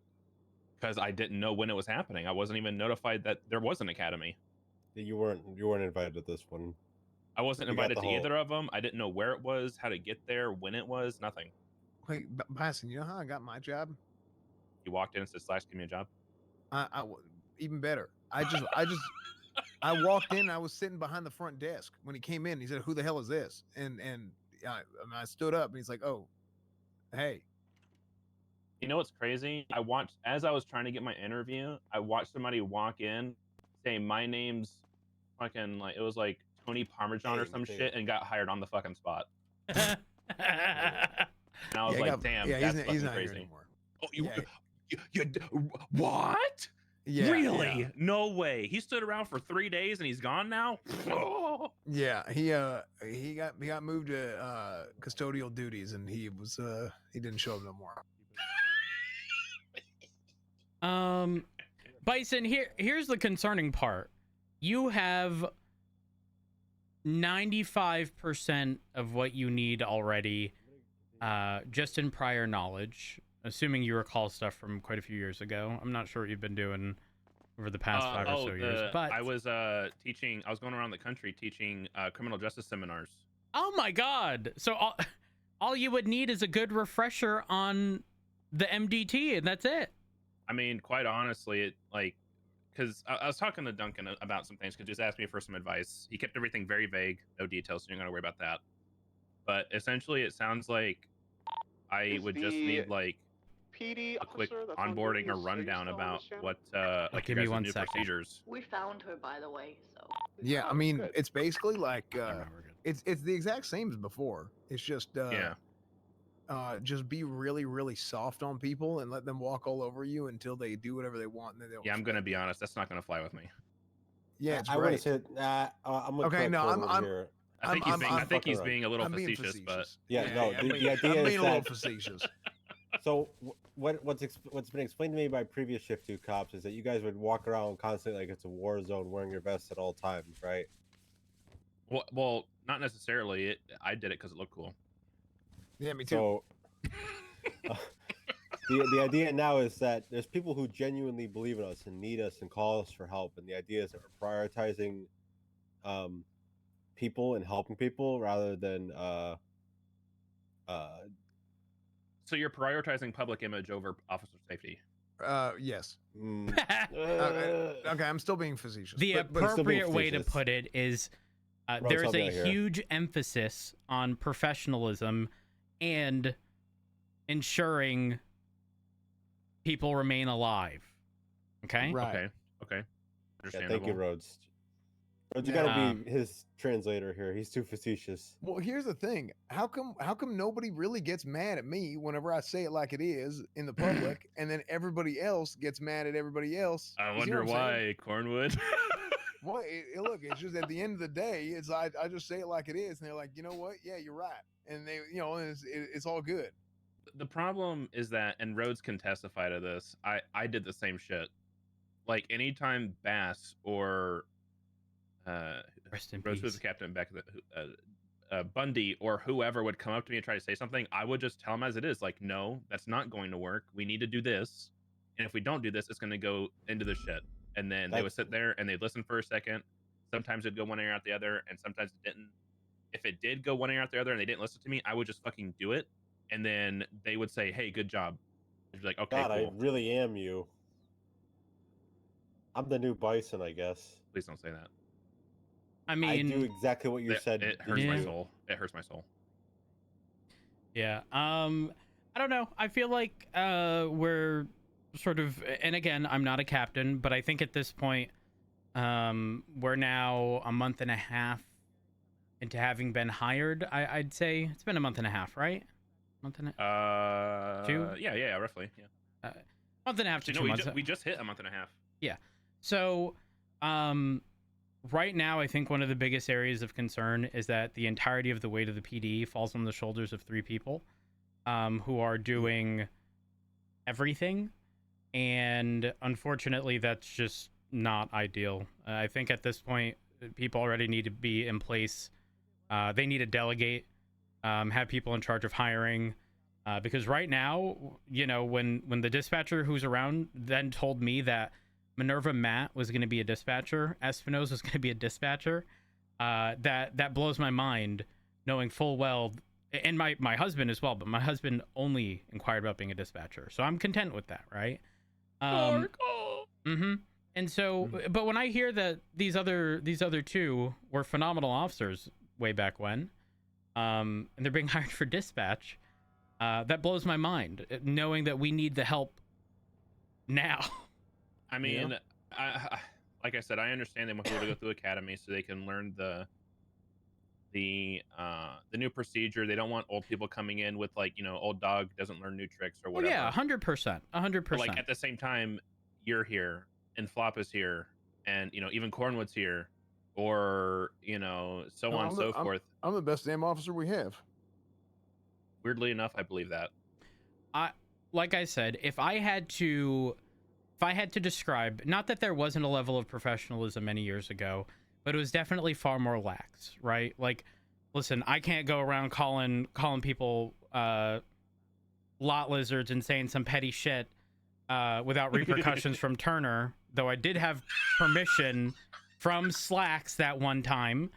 Because I didn't know when it was happening. I wasn't even notified that there was an academy. You weren't invited to this one. I wasn't You got invited the to whole- either of them. I didn't know where it was, how to get there, when it was, nothing. Wait, Bison, you know how I got my job? You walked in and said, "Slacks, give me a job." Even better. I walked in. And I was sitting behind the front desk when he came in. He said, "Who the hell is this?" And I stood up, and he's like, "Oh, hey." You know what's crazy? As I was trying to get my interview, I watched somebody walk in, say my name's fucking it was like Tony Parmesan or some shit, and got hired on the fucking spot. And I was damn, that's fucking he's not crazy. here anymore. Oh, What? Yeah, Really? yeah. No way. He stood around for 3 days and he's gone now. Yeah, he got moved to custodial duties, and he didn't show up no more. Bison, here's the concerning part. You have 95% of what you need already, just in prior knowledge, assuming you recall stuff from quite a few years ago. I'm not sure what you've been doing over the past 5 or so years, but I was teaching. I was going around the country teaching criminal justice seminars. oh my god! So all you would need is a good refresher on the MDT, and that's it. I mean, quite honestly, it because I was talking to Duncan about some things because he just asked me for some advice. He kept everything very vague, no details, so you're not gonna worry about that. But essentially, it sounds like I would just need like PD a quick officer that's on onboarding duty, or is rundown still on about this channel? what like give your me guys' 1 new second. procedures. We found her, by the way, so. Yeah, I Oh, mean, good. it's basically like Never mind, we're good. it's the exact same as before. It's just just be really, really soft on people and let them walk all over you until they do whatever they want. And then they'll Yeah, I'm gonna be honest. That's not gonna fly with me. Yeah, it's I great. wouldn't say. I'm gonna Okay, correct no, Cornwood I'm- here. I think he's being. I think he's fucking being a little I'm being facetious, but Yeah, no. I'm The being, idea I'm is being a little that. facetious. So what's been explained to me by previous shift 2 cops is that you guys would walk around constantly like it's a war zone, wearing your vest at all times, right? well, not necessarily. I did it because it looked cool. Yeah, me too. So the idea now is that there's people who genuinely believe in us and need us and call us for help, and the idea is that we're prioritizing people and helping people rather than So you're prioritizing public image over officer safety. Yes. mm, Okay, I'm still being facetious. The but still being appropriate way to facetious. put it is Ron, there's help me a out here. huge emphasis on professionalism and ensuring people remain alive. Okay? Right. Okay. yeah, Understandable. thank you, Rhodes. Rhodes, you Yeah. gotta be his translator here. He's too facetious. Well, here's the thing. How come nobody really gets mad at me whenever I say it like it is in the public, and then everybody else gets mad at everybody else? I You see wonder what I'm saying? why, Cornwood. Well, look, it's just at the end of the day, it's I just say it like it is, and they're like, you know what? Yeah, you're right, and they, and it's all good. The problem is that, and Rhodes can testify to this, I did the same shit. Like anytime Bass or Rest in Rhodes was peace. the captain back at the Bundy or whoever would come up to me and try to say something, I would just tell them as it is. Like, no, that's not going to work. We need to do this, and if we don't do this, it's going to go into the shit. And then they would sit there and they'd listen for a second. Sometimes it'd go one ear out the other, and sometimes it didn't. If it did go one ear out the other and they didn't listen to me, I would just fucking do it. And then they would say, "Hey, good job." I'd be like, "Okay, God, cool." I really am you. I'm the new Bison, I guess. Please don't say that. I mean, I do exactly what you said. It hurts my Yeah. soul. It hurts my soul. yeah. I don't know. I feel like we're sort of, and again, I'm not a captain, but I think at this point, we're now a month and a half into having been hired. I'd say it's been a month and a half, right? Month and a 2? Yeah, roughly. Yeah. Month and a half to Actually, 2 no, months. we just hit a month and a half. Yeah. So, right now, I think one of the biggest areas of concern is that the entirety of the weight of the PD falls on the shoulders of 3 people, who are doing everything, and unfortunately, that's just not ideal. I think at this point, people already need to be in place. They need to delegate, have people in charge of hiring. Because right now, when the dispatcher who's around then told me that Minerva Matt was going to be a dispatcher, Espinosa was going to be a dispatcher, that blows my mind, knowing full well, and my husband as well, but my husband only inquired about being a dispatcher, so I'm content with that, right? And so, but when I hear that these other 2 were phenomenal officers way back when, and they're being hired for dispatch, that blows my mind, knowing that we need the help now. I mean, I like I said, I understand they want people to go through academy so they can learn the the new procedure. They don't want old people coming in with like, old dog doesn't learn new tricks or Oh whatever. yeah, 100%, But 100%. like at the same time, you're here and Flop is here, and even Cornwood's here, or so on and so forth. I'm the best damn officer we have. Weirdly enough, I believe that. Like I said, if I had to describe, not that there wasn't a level of professionalism many years ago, but it was definitely far more lax, right? Like, listen, I can't go around calling people lot lizards and saying some petty shit without repercussions from Turner, though I did have permission from Slacks that one time.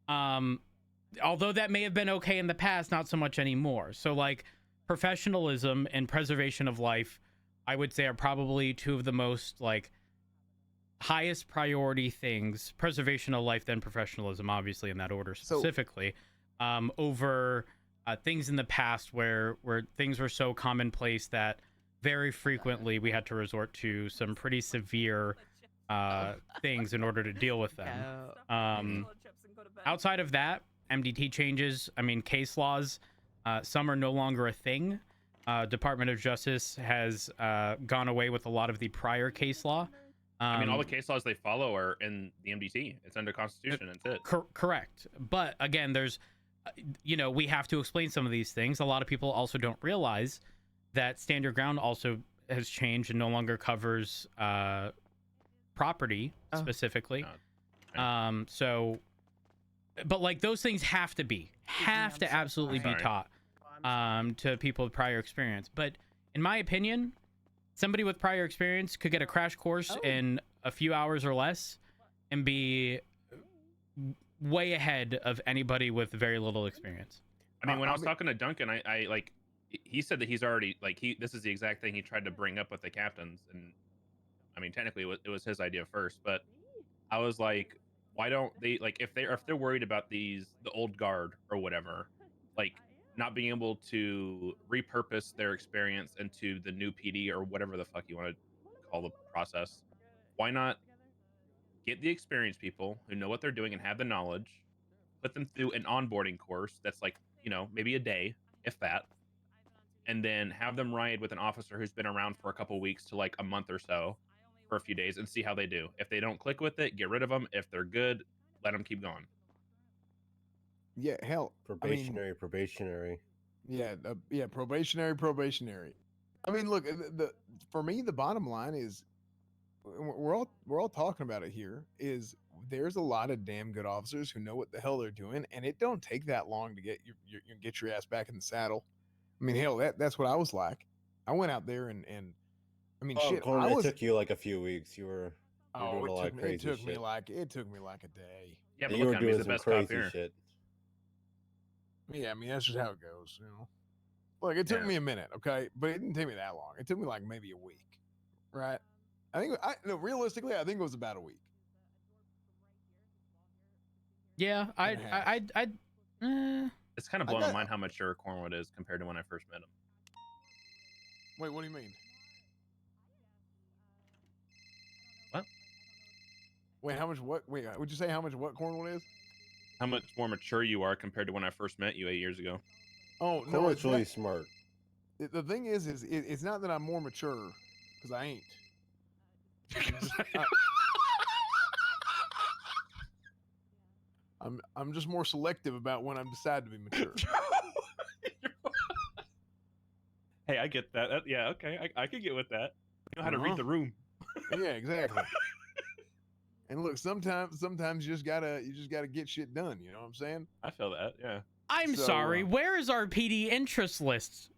Although that may have been okay in the past, not so much anymore. So like professionalism and preservation of life, I would say, are probably two of the most like highest priority things. Preservation of life, then professionalism, obviously in that order specifically, over things in the past where things were so commonplace that very frequently we had to resort to some pretty severe things in order to deal with them. Outside of that, MDT changes. I mean, case laws, some are no longer a thing. Department of Justice has gone away with a lot of the prior case law. I mean, all the case laws they follow are in the MDT. It's under Constitution. That's it. Correct. But again, there's, we have to explain some of these things. A lot of people also don't realize that Stand Your Ground also has changed and no longer covers property specifically. So, but like those things have to absolutely be taught to people with prior experience. But in my opinion, somebody with prior experience could get a crash course in a few hours or less and be way ahead of anybody with very little experience. I mean, when I was talking to Duncan, I like, he said that he's already like, this is the exact thing he tried to bring up with the captains. And I mean, technically it was his idea first, but I was like, why don't they, like, if they're worried about the old guard or whatever, like not being able to repurpose their experience into the new PD or whatever the fuck you want to call the process, why not get the experienced people who know what they're doing and have the knowledge, put them through an onboarding course that's like, maybe a day, if that, and then have them ride with an officer who's been around for a couple weeks to like a month or so for a few days and see how they do. If they don't click with it, get rid of them. If they're good, let them keep going. Yeah, hell, probationary. Yeah, probationary. I mean, look, for me, the bottom line is, we're all talking about it here. Is there's a lot of damn good officers who know what the hell they're doing, and it don't take that long to get your ass back in the saddle. I mean, hell, that's what I was like. I went out there and I mean, shit. It took you like a few weeks. You were doing a lot of crazy it took shit. me like a day. Yeah, but you look were at him, he's doing the some best cop crazy here. shit. Yeah, I mean, that's just how it goes, Look, it took me a minute, okay, but it didn't take me that long. It took me like maybe a week, right? Realistically, I think it was about a week. Yeah, It's kind of blowing my mind how mature Cornwood is compared to when I first met him. Wait, what do you mean? What? Wait, how much what? Wait, would you say how much what Cornwood is? How much more mature you are compared to when I first met you 8 years ago. Oh, no, Cornwood's really smart. The thing is it's not that I'm more mature, because I ain't. I'm just more selective about when I decide to be mature. Hey, I get that. Yeah, okay, I could get with that. You know how to read the room. Yeah, exactly. And look, sometimes you just gotta get shit done. You know what I'm saying? I feel that. Yeah. I'm sorry. Where is our PD interest list?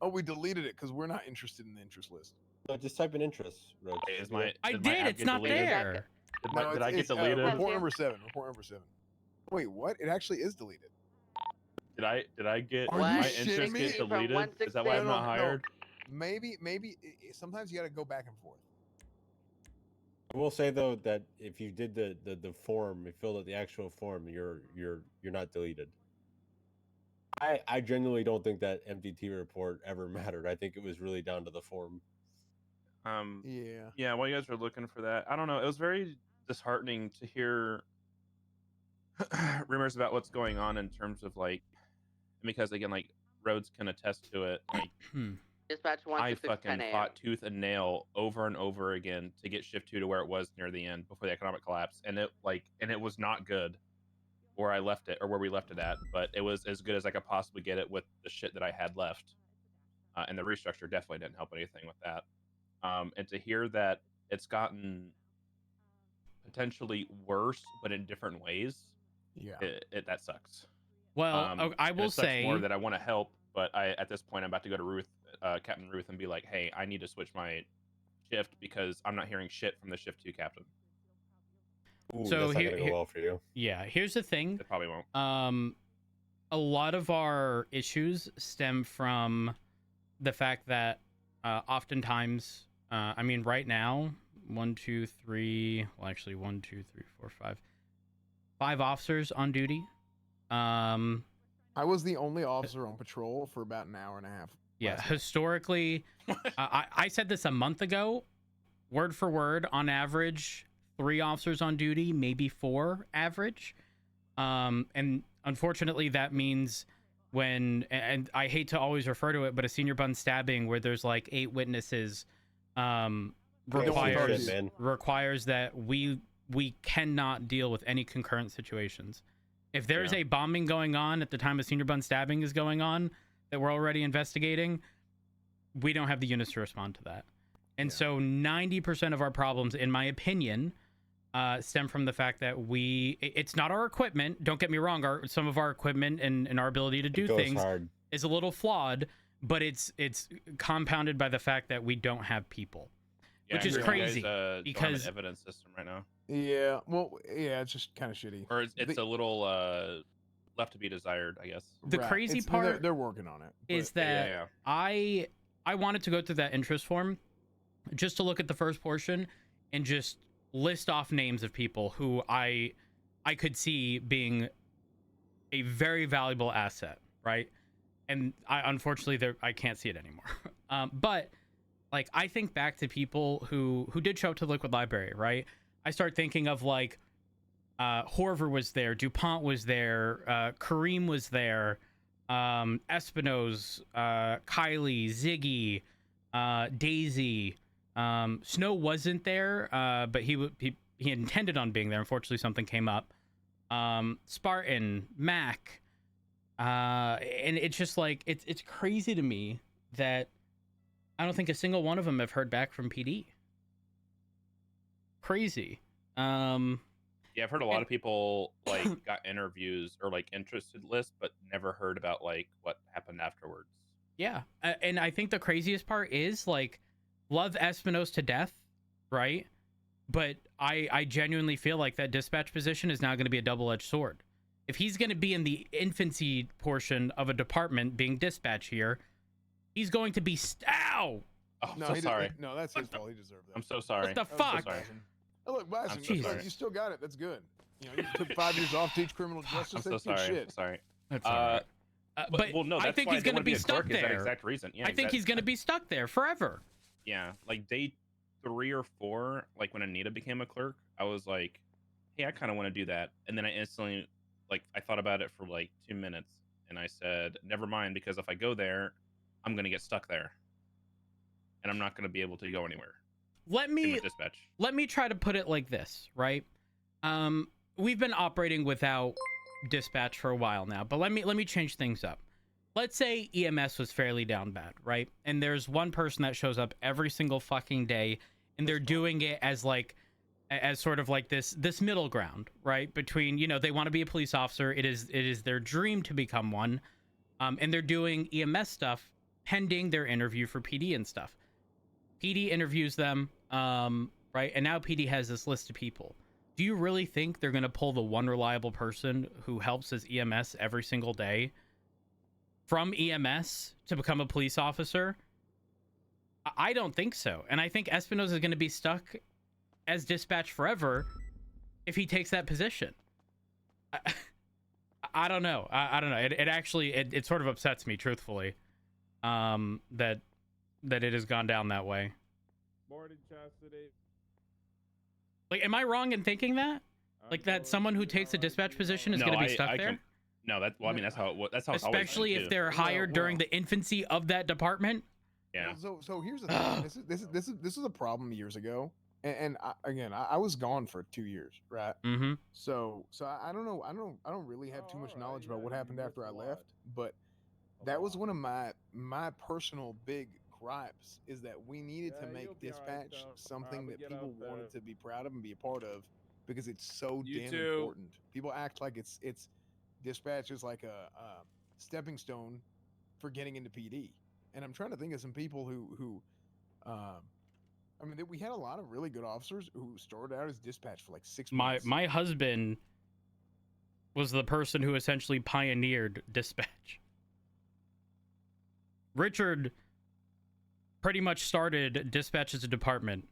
Oh, we deleted it because we're not interested in the interest list. No, just type in interest, Roach. Hey, I did. It's not there. Did I get deleted? Report number 7. Wait, what? It actually is deleted. Did I get Are my you shitting interest me? get deleted? Is that why I'm not hired? Maybe. Sometimes you got to go back and forth. I will say though that if you did the form, you filled out the actual form, you're not deleted. I genuinely don't think that MDT report ever mattered. I think it was really down to the form. Yeah, while you guys were looking for that, I don't know. It was very disheartening to hear rumors about what's going on in terms of like, because again, like Rhodes can attest to it. Like, Dispatch I 1 to 6:10 fucking a.m. fought tooth and nail over and over again to get shift 2 to where it was near the end before the economic collapse, and it was not good where I left it or where we left it at, but it was as good as I could possibly get it with the shit that I had left. And the restructure definitely didn't help anything with that. And to hear that it's gotten potentially worse, but in different ways, Yeah, that sucks. Well, I and will it sucks say more that I want to help, but at this point I'm about to go to Ruth, Captain Ruth, and be like, hey, I need to switch my shift because I'm not hearing shit from the shift 2 captain. Ooh, so that's not gonna go well for you. Yeah, here's the thing. It probably won't. A lot of our issues stem from the fact that oftentimes, I mean, right now, 1, 2, 3, well, actually 1, 2, 3, 4, 5 officers on duty. I was the only officer on patrol for about an hour and a half. Yeah, historically, I said this a month ago, word for word, on average, 3 officers on duty, maybe 4 average. And unfortunately, that means when, and I hate to always refer to it, but a senior bun stabbing where there's like 8 witnesses requires that we cannot deal with any concurrent situations. If there's a bombing going on at the time a senior bun stabbing is going on that we're already investigating, we don't have the units to respond to that. And so 90% of our problems, in my opinion, stem from the fact that it's not our equipment. Don't get me wrong. Some of our equipment and our ability to do things is a little flawed, but it's compounded by the fact that we don't have people, which is crazy because don't have an evidence system right now. Yeah, well, yeah, it's just kind of shitty. Or it's a little left to be desired, I guess. The crazy part they're working on it. Is that I wanted to go through that interest form just to look at the first portion and just list off names of people who I could see being a very valuable asset, right? And unfortunately I can't see it anymore. But like, I think back to people who did show up to the Liquid Library, right? I start thinking of like Horver was there, DuPont was there, Kareem was there, Espinoz, Kylie, Ziggy, Daisy. Snow wasn't there, but he intended on being there. Unfortunately, something came up. Spartan, Mac, and it's just like it's crazy to me that I don't think a single one of them have heard back from PD. Crazy. Yeah, I've heard a lot of people like got interviews or like interested lists, but never heard about like what happened afterwards. Yeah, and I think the craziest part is like, love Espinoz to death, right? But I genuinely feel like that dispatch position is now going to be a double-edged sword. If he's going to be in the infancy portion of a department being dispatch here, he's going to be Oh, I'm so sorry. No, that's his fault. He deserved that. I'm so sorry. What the fuck? So sorry. Oh, look, Bison, so sorry. you still got it. That's good. You know, you took 5 years off to teach criminal justice. I'm so That's good sorry. shit. Sorry. That's all right. But well, no, that's I think why he's going to be stuck Is that there. exact reason? Yeah, I think he's going to be stuck there forever. Yeah, like day 3 or 4, like when Anita became a clerk, I was like, hey, I kind of want to do that. And then I instantly, like, I thought about it for like 2 minutes, and I said, never mind, because if I go there, I'm going to get stuck there, and I'm not going to be able to go anywhere. Let me try to put it like this, right? We've been operating without dispatch for a while now, but let me change things up. Let's say EMS was fairly down bad, right? And there's one person that shows up every single fucking day, and they're doing it as like, as sort of like this middle ground, right? Between, you know, they want to be a police officer, it is their dream to become one, and they're doing EMS stuff pending their interview for PD and stuff. PD interviews them, right? And now PD has this list of people. Do you really think they're going to pull the one reliable person who helps as EMS every single day from EMS to become a police officer? I don't think so. And I think Espinoz is going to be stuck as dispatch forever if he takes that position. I don't know. I don't know. It actually, it sort of upsets me, truthfully, that it has gone down that way. Morning, Chastity. Like, am I wrong in thinking that? Like that someone who takes a dispatch position is No, going to be stuck I there? no, that's well, I mean that's how that's how it's always been, Especially if too. they're hired during the infancy of that department. Yeah. So here's the thing. This is a problem years ago, and I was gone for 2 years, right? Mm-hmm. So I don't know. I don't really have too much knowledge about what happened after I left, but that was one of my personal big gripes is that we needed to make dispatch something that people wanted to be proud of and be a part of because it's so You damn too. important. People act like it's dispatch is like a stepping stone for getting into PD. And I'm trying to think of some people who I mean, we had a lot of really good officers who started out as dispatch for like 6 months. My husband was the person who essentially pioneered dispatch. Richard pretty much started dispatch as a department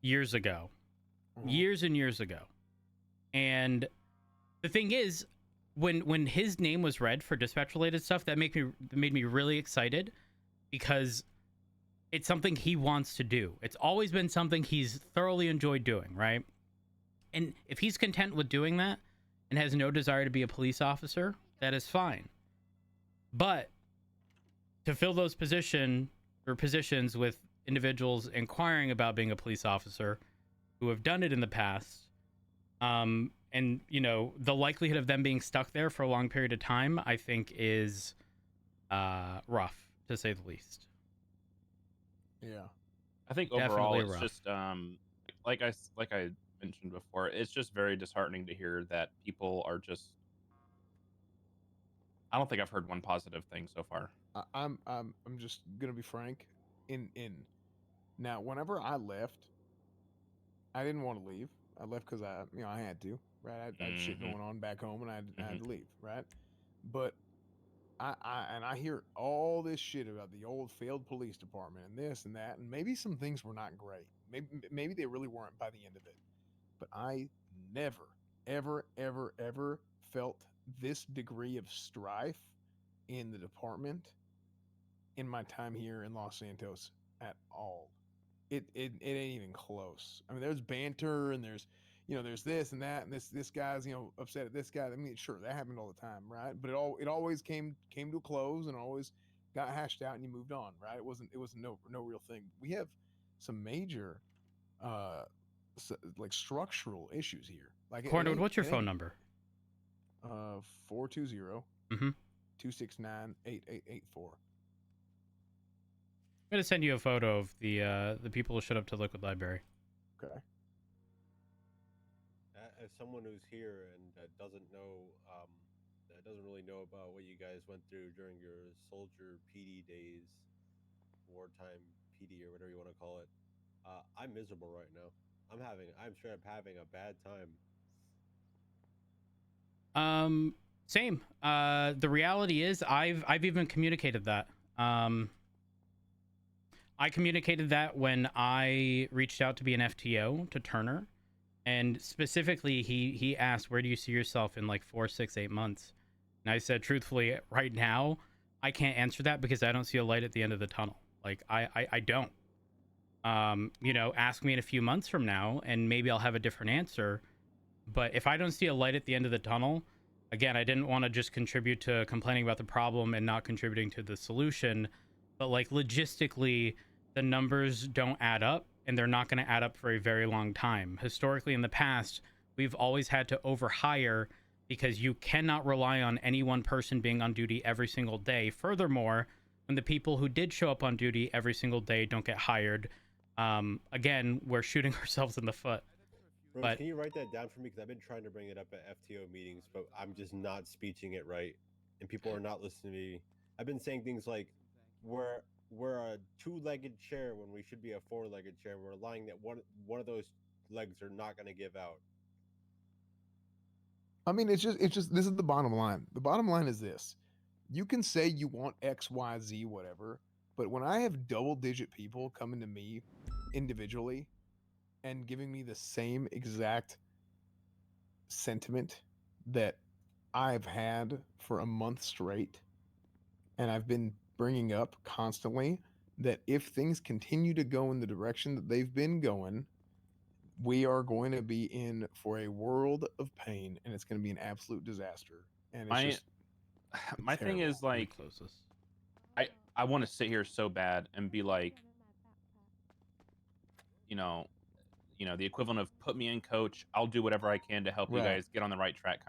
years ago. Years and years ago. And the thing is, when his name was read for dispatch related stuff, that made me really excited because it's something he wants to do. It's always been something he's thoroughly enjoyed doing, right? And if he's content with doing that and has no desire to be a police officer, that is fine. But to fill those positions with individuals inquiring about being a police officer who have done it in the past, and you know, the likelihood of them being stuck there for a long period of time, I think is rough, to say the least. Yeah. I think Definitely overall it's rough. just like I mentioned before, it's just very disheartening to hear that people are just I don't think I've heard one positive thing so far. I'm just gonna be frank. In now, whenever I left, I didn't want to leave. I left because I had to, right? I had shit going on back home, and I had to leave, right? But I hear all this shit about the old failed police department and this and that, and maybe some things were not great. Maybe they really weren't by the end of it. But I never, ever felt this degree of strife in the department in my time here in Los Santos at all. It ain't even close. I mean, there's banter and there's this and that and this guy's upset at this guy. I mean, sure, that happened all the time, right? But it always came to a close and always got hashed out and you moved on, right? It wasn't no real thing. We have some major like structural issues here. Like Cornwood, what's your phone number? 420 Mm-hmm. 269 8884. I'm gonna send you a photo of the people who showed up to Liquid Library. Okay. As someone who's here and doesn't know, that doesn't really know about what you guys went through during your soldier PD days, wartime PD or whatever you want to call it, I'm miserable right now. I'm straight up having a bad time. Same. The reality is I've even communicated that. I communicated that when I reached out to be an FTO to Turner, and specifically he asked, where do you see yourself in like 4, 6, 8 months? And I said, truthfully, right now I can't answer that because I don't see a light at the end of the tunnel. Like I don't. Ask me in a few months from now and maybe I'll have a different answer. But if I don't see a light at the end of the tunnel, again, I didn't want to just contribute to complaining about the problem and not contributing to the solution. But like logistically, the numbers don't add up and they're not going to add up for a very long time. Historically, in the past, we've always had to overhire because you cannot rely on any one person being on duty every single day. Furthermore, when the people who did show up on duty every single day don't get hired, again, we're shooting ourselves in the foot. Rose, But can you write that down for me? Because I've been trying to bring it up at FTO meetings, but I'm just not speeching it right, and people are not listening to me. I've been saying things like, we're a 2-legged chair when we should be a 4-legged chair. We're lying that one of those legs are not going to give out. I mean, it's just this is the bottom line. The bottom line is this: you can say you want X, Y, Z, whatever, but when I have double-digit people coming to me individually and giving me the same exact sentiment that I've had for a month straight, and I've been bringing up constantly that if things continue to go in the direction that they've been going, we are going to be in for a world of pain, and it's going to be an absolute disaster. And it's My just my thing terrible. is like I want to sit here so bad and be like, you know, the equivalent of put me in, coach. I'll do whatever I can to help you Right. guys get on the right track.